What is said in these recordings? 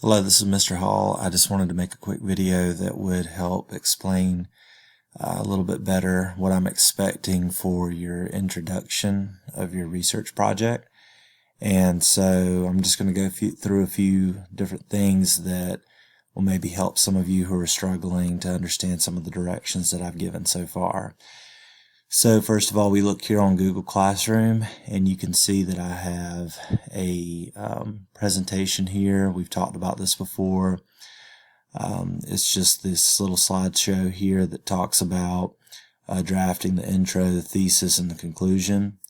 Hello, this is Mr. Hall. I just wanted to make a quick video that would help explain a little bit better what I'm expecting for your introduction of your research project. And so I'm just going to go through a few different things that will maybe help some of you who are struggling to understand some of the directions that I've given so far. So first of all, we look here on Google Classroom, and you can see that I have a presentation here. We've talked about this before. It's just this little slideshow here that talks about drafting the intro, the thesis, and the conclusion.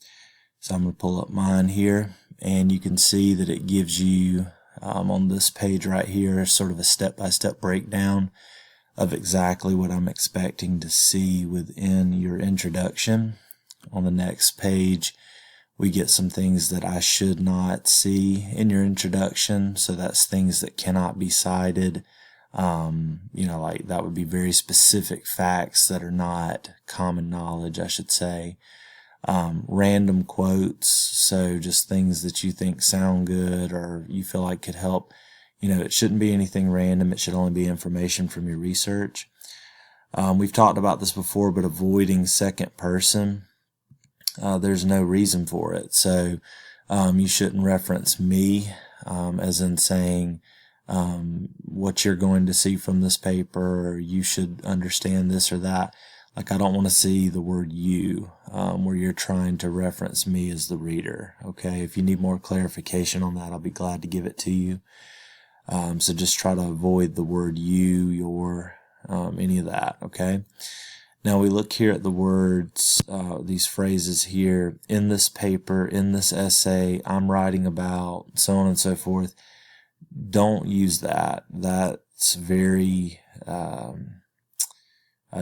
So I'm going to pull up mine here, and you can see that it gives you on this page right here sort of a step-by-step breakdown of exactly what I'm expecting to see within your introduction. On the next page, we get some things that I should not see in your introduction. So that's things that cannot be cited. Like that would be very specific facts that are not common knowledge, I should say. Random quotes, so just things that you think sound good or you feel like could help. It shouldn't be anything random. It should only be information from your research. We've talked about this before, but avoiding second person, there's no reason for it. So you shouldn't reference me, as in saying what you're going to see from this paper, or you should understand this or that. Like, I don't want to see the word you, where you're trying to reference me as the reader. Okay, if you need more clarification on that, I'll be glad to give it to you. So just try to avoid the word you, your, any of that, okay? Now we look here at the words, these phrases here, in this paper, in this essay, I'm writing about, so on and so forth. Don't use that. That's very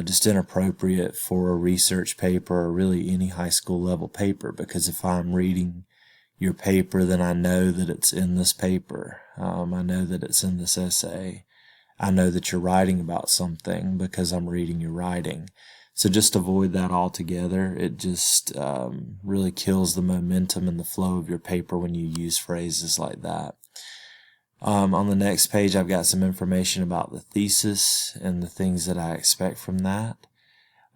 just inappropriate for a research paper or really any high school level paper, because if I'm reading your paper, then I know that it's in this paper. I know that it's in this essay. I know that you're writing about something because I'm reading your writing. So just avoid that altogether. It just really kills the momentum and the flow of your paper when you use phrases like that. On the next page, I've got some information about the thesis and the things that I expect from that.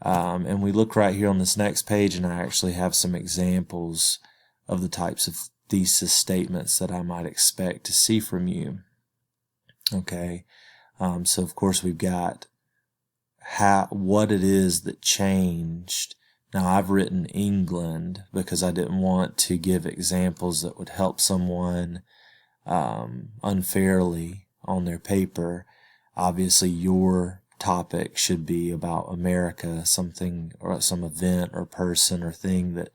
And we look right here on this next page, and I actually have some examples of the types of thesis statements that I might expect to see from you. Okay, so of course we've got what it is that changed. Now I've written England because I didn't want to give examples that would help someone unfairly on their paper. Obviously your topic should be about America, something or some event or person or thing that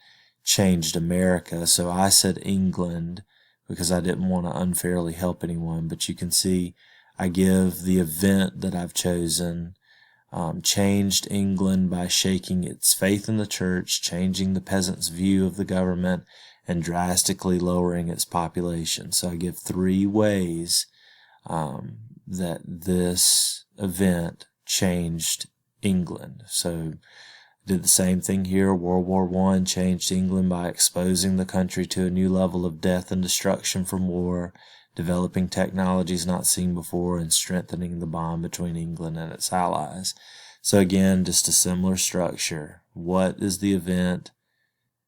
changed America. So I said England because I didn't want to unfairly help anyone, but you can see I give the event that I've chosen, changed England by shaking its faith in the church, changing the peasants' view of the government, and drastically lowering its population. So I give 3 ways that this event changed England. So did the same thing here. World War I changed England by exposing the country to a new level of death and destruction from war, developing technologies not seen before, and strengthening the bond between England and its allies. So again, just a similar structure. What is the event?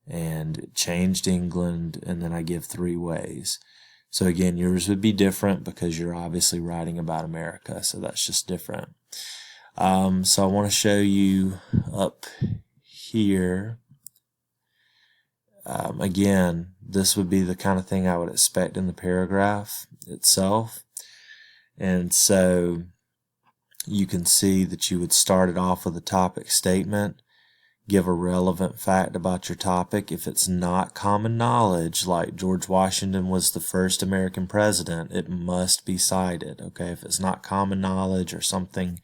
And it changed England, and then I give 3 ways. So again, yours would be different because you're obviously writing about America, so that's just different. So I want to show you up here. Again, this would be the kind of thing I would expect in the paragraph itself. And so you can see that you would start it off with a topic statement, give a relevant fact about your topic. If it's not common knowledge, like George Washington was the first American president, it must be cited. Okay, if it's not common knowledge or something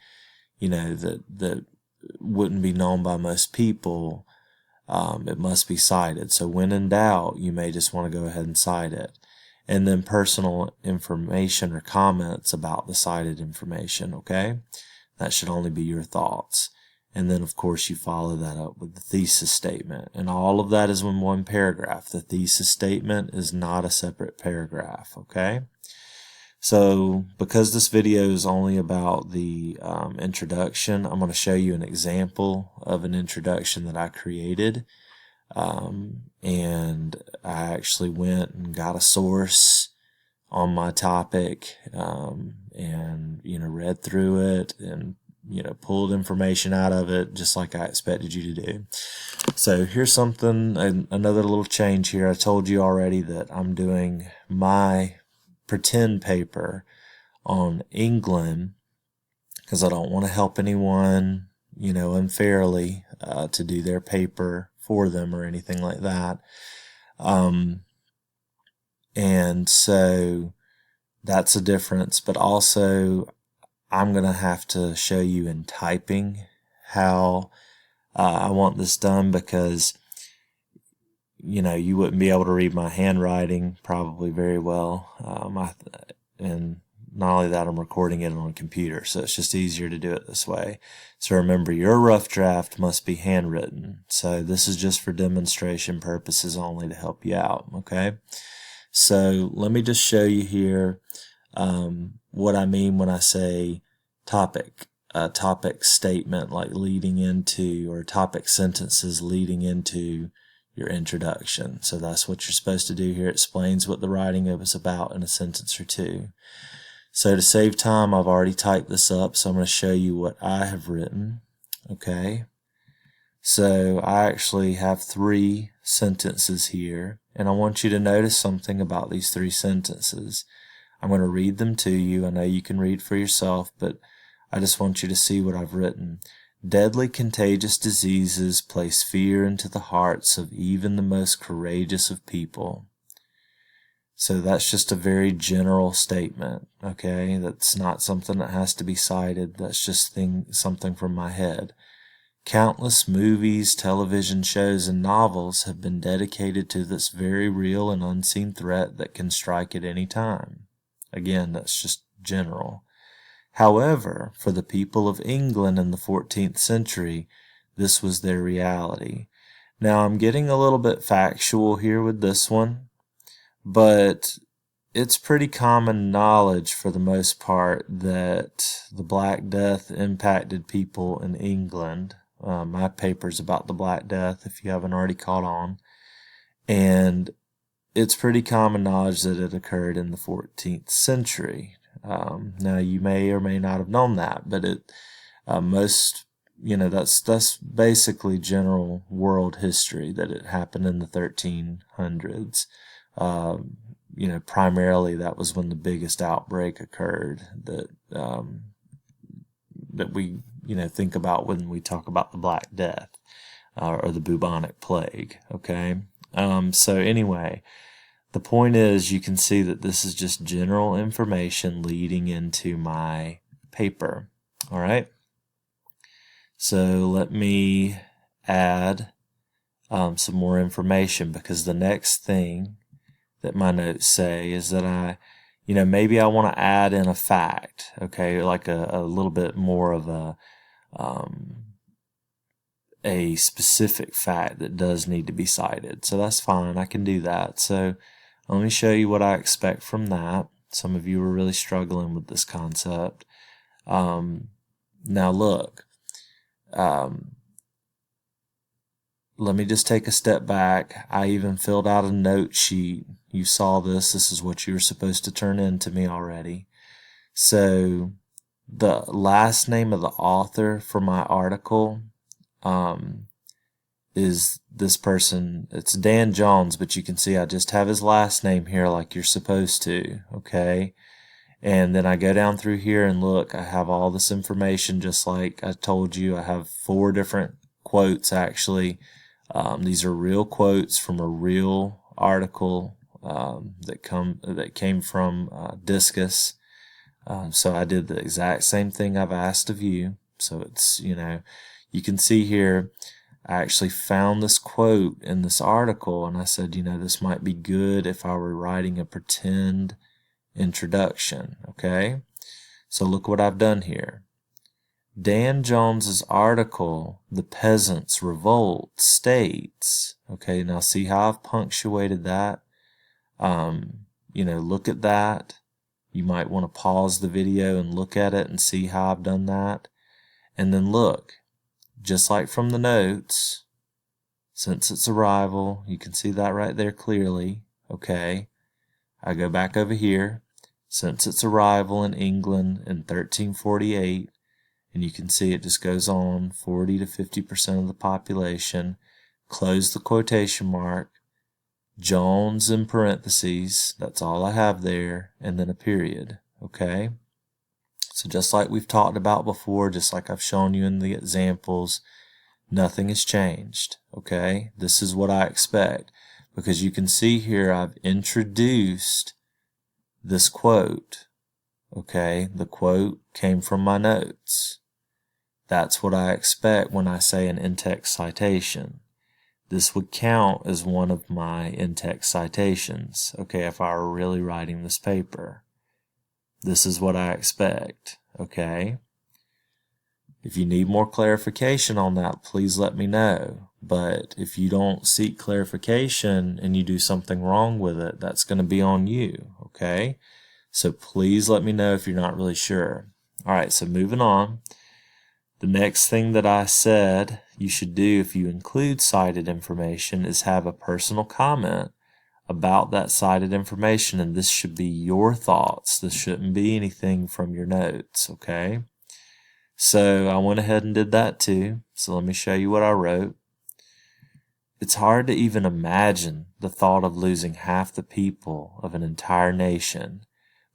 that wouldn't be known by most people, it must be cited. So when in doubt, you may just want to go ahead and cite it. And then personal information or comments about the cited information, okay? That should only be your thoughts. And then, of course, you follow that up with the thesis statement. And all of that is in one paragraph. The thesis statement is not a separate paragraph, okay? So because this video is only about the introduction, I'm going to show you an example of an introduction that I created. And I actually went and got a source on my topic, and, read through it and, pulled information out of it just like I expected you to do. So here's another little change here. I told you already that I'm doing my pretend paper on England because I don't want to help anyone, unfairly, to do their paper for them or anything like that. And so that's a difference, but also I'm going to have to show you in typing how I want this done, because you wouldn't be able to read my handwriting probably very well. And not only that, I'm recording it on a computer, so it's just easier to do it this way. So remember, your rough draft must be handwritten. So this is just for demonstration purposes only, to help you out, okay? So let me just show you here what I mean when I say topic statement, like leading into, or topic sentences leading into your introduction. So that's what you're supposed to do here. It explains what the writing is about in a sentence or two. So to save time, I've already typed this up, so I'm going to show you what I have written. Okay. So I actually have 3 sentences here, and I want you to notice something about these 3 sentences. I'm going to read them to you. I know you can read for yourself, but I just want you to see what I've written. Deadly contagious diseases place fear into the hearts of even the most courageous of people. So that's just a very general statement, okay? That's not something that has to be cited. That's just something from my head. Countless movies, television shows, and novels have been dedicated to this very real and unseen threat that can strike at any time. Again, that's just general. However, for the people of England in the 14th century, this was their reality. Now, I'm getting a little bit factual here with this one, but it's pretty common knowledge for the most part that the Black Death impacted people in England. My paper's about the Black Death, if you haven't already caught on. And it's pretty common knowledge that it occurred in the 14th century. Now, you may or may not have known that, but that's basically general world history, that it happened in the 1300s. Primarily that was when the biggest outbreak occurred that we, think about when we talk about the Black Death, or the bubonic plague, okay? So anyway, the point is, you can see that this is just general information leading into my paper, all right? So let me add some more information, because the next thing that my notes say is that maybe I want to add in a fact, okay, like a little bit more of a specific fact that does need to be cited. So that's fine, I can do that. So let me show you what I expect from that. Some of you are really struggling with this concept. Now look, let me just take a step back. I even filled out a note sheet. You saw this. This is what you were supposed to turn in to me already. So the last name of the author for my article is this person. It's Dan Jones, but you can see I just have his last name here like you're supposed to, okay? And then I go down through here and look, I have all this information just like I told you. I have 4 different quotes actually. These are real quotes from a real article that came from Discus. So I did the exact same thing I've asked of you. So it's, you can see here, I actually found this quote in this article, and I said, this might be good if I were writing a pretend introduction, okay? So look what I've done here. Dan Jones's article, The Peasants' Revolt, states, okay, now see how I've punctuated that? Look at that. You might want to pause the video and look at it and see how I've done that. And then look, just like from the notes, since its arrival, you can see that right there clearly. Okay, I go back over here, since its arrival in England in 1348, and you can see it just goes on, 40 to 50% of the population, close the quotation mark, Jones in parentheses, that's all I have there, and then a period, okay? So just like we've talked about before, just like I've shown you in the examples, nothing has changed, okay? This is what I expect, because you can see here I've introduced this quote, okay? The quote came from my notes. That's what I expect when I say an in-text citation. This would count as one of my in-text citations, okay, if I were really writing this paper. This is what I expect, okay? If you need more clarification on that, please let me know. But if you don't seek clarification and you do something wrong with it, that's going to be on you, okay? So please let me know if you're not really sure. All right, so moving on. The next thing that I said you should do if you include cited information is have a personal comment about that cited information, and this should be your thoughts. This shouldn't be anything from your notes, okay? So I went ahead and did that too. So let me show you what I wrote. It's hard to even imagine the thought of losing half the people of an entire nation,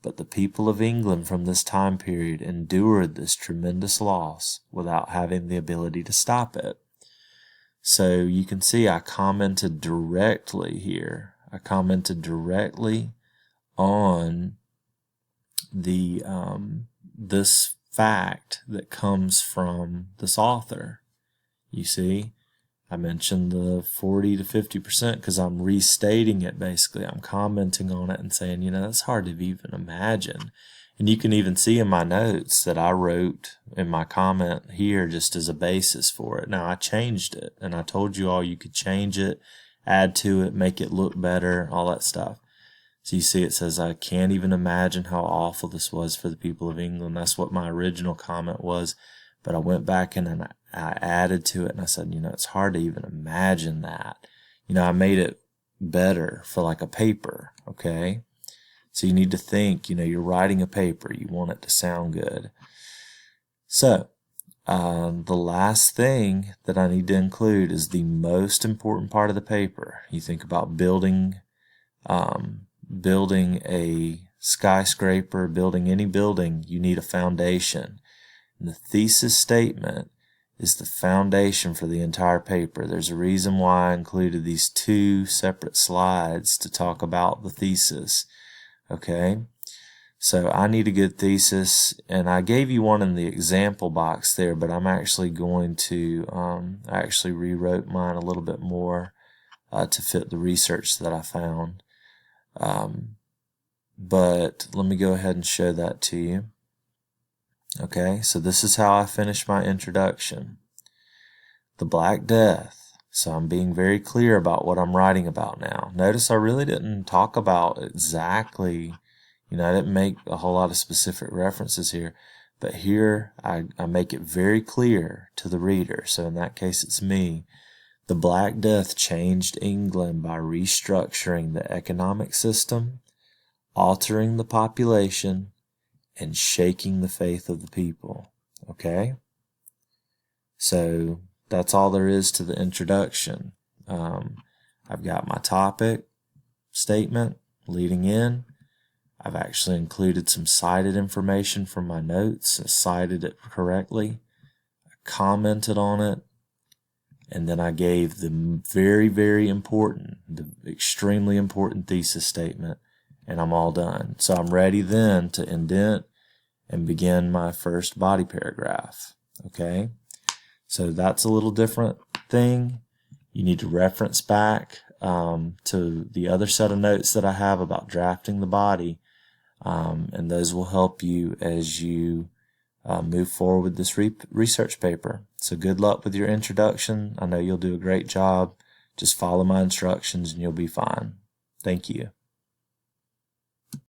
but the people of England from this time period endured this tremendous loss without having the ability to stop it. So you can see I commented directly here. I commented directly on the this fact that comes from this author. You see, I mentioned the 40 to 50% because I'm restating it basically. I'm commenting on it and saying, you know, that's hard to even imagine. And you can even see in my notes that I wrote in my comment here just as a basis for it. Now, I changed it, and I told you all you could change it, add to it, make it look better, all that stuff. So you see it says, I can't even imagine how awful this was for the people of England. That's what my original comment was. But I went back in and I added to it, and I said, you know, it's hard to even imagine that. You know, I made it better for like a paper, okay? So you need to think, you know, you're writing a paper. You want it to sound good. So the last thing that I need to include is the most important part of the paper. You think about building a skyscraper, building any building, you need a foundation. And the thesis statement is the foundation for the entire paper. There's a reason why I included these two separate slides to talk about the thesis. Okay, so I need a good thesis, and I gave you one in the example box there, but I'm actually going to, I actually rewrote mine a little bit more to fit the research that I found. But let me go ahead and show that to you. Okay, so this is how I finished my introduction. The Black Death. So I'm being very clear about what I'm writing about now. Notice I really didn't talk about exactly, you know, I didn't make a whole lot of specific references here. But here I make it very clear to the reader. So in that case, it's me. The Black Death changed England by restructuring the economic system, altering the population, and shaking the faith of the people. Okay? So that's all there is to the introduction. I've got my topic statement leading in. I've actually included some cited information from my notes, cited it correctly, I commented on it, and then I gave the very, very important, the extremely important thesis statement, and I'm all done. So I'm ready then to indent and begin my first body paragraph. Okay? So that's a little different thing. You need to reference back to the other set of notes that I have about drafting the body, and those will help you as you move forward with this research paper. So good luck with your introduction. I know you'll do a great job. Just follow my instructions and you'll be fine. Thank you.